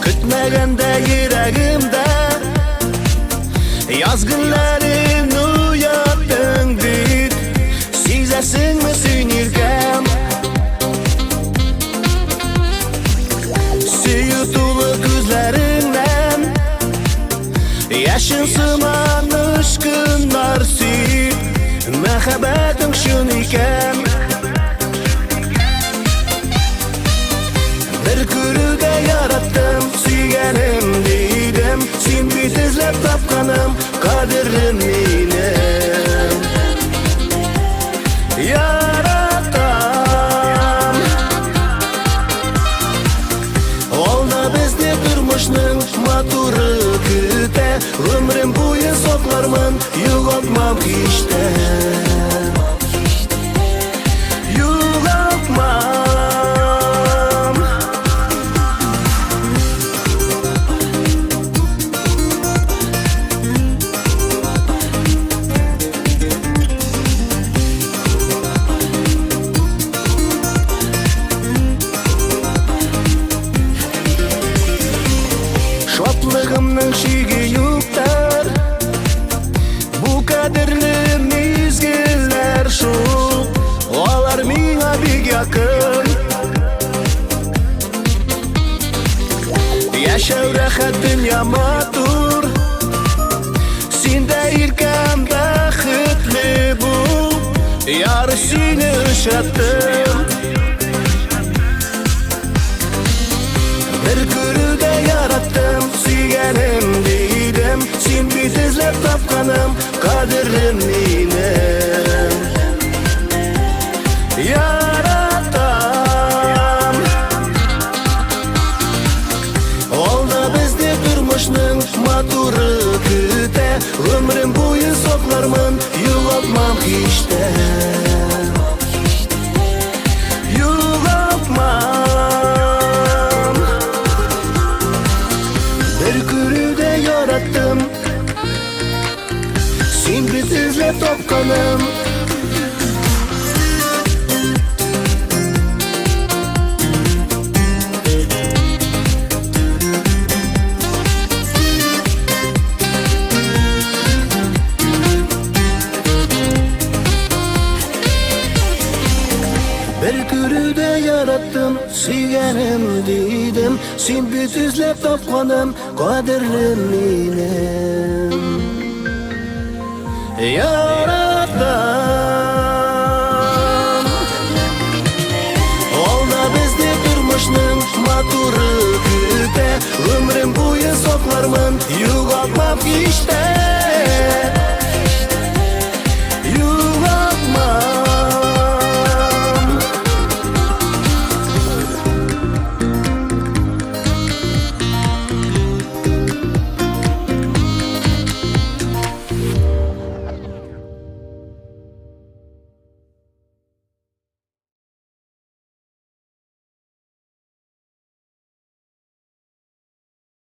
Kütmegende yüreğimde yazgınların uyattın bir Sizesin mi sinirgem Suyutulu gözlerinden Yaşın sıman ışkınlar sür Mehabetin şun iken Bir kürüde yarattım Suygenim dedim Sen bit izlep tapkanım Kadirlim minem Yaratam Olda bizde durmuşnun Maturu küte Ömrüm boyu soklarmın Yugatmam işte Şotlığımның şigi yoktur Bu kadirli mizgiller şu Olar miňa big yakın Yaşav rahat dünya matur Sende irkem baxıtlı bu Yarı seni ışattım Bir kürüde yarattım Suygenim dedim Sen bit izlep tapkanım Kadirlim minem Yaratam Olda bizde durmuşnun Maturu küte Ömrüm boyu soklarmın Yugatmam işte Yugatmam Bir kürüde yarattım Sen bit izlep tapkanım Bir kürüde yarattım Suygenim dedim Sen bit izlep tapkanım Kadirlim minem Yaratam Olda bizde durmuşnun Maturu küte Ömrüm boyu soklarmın Yugatmam işte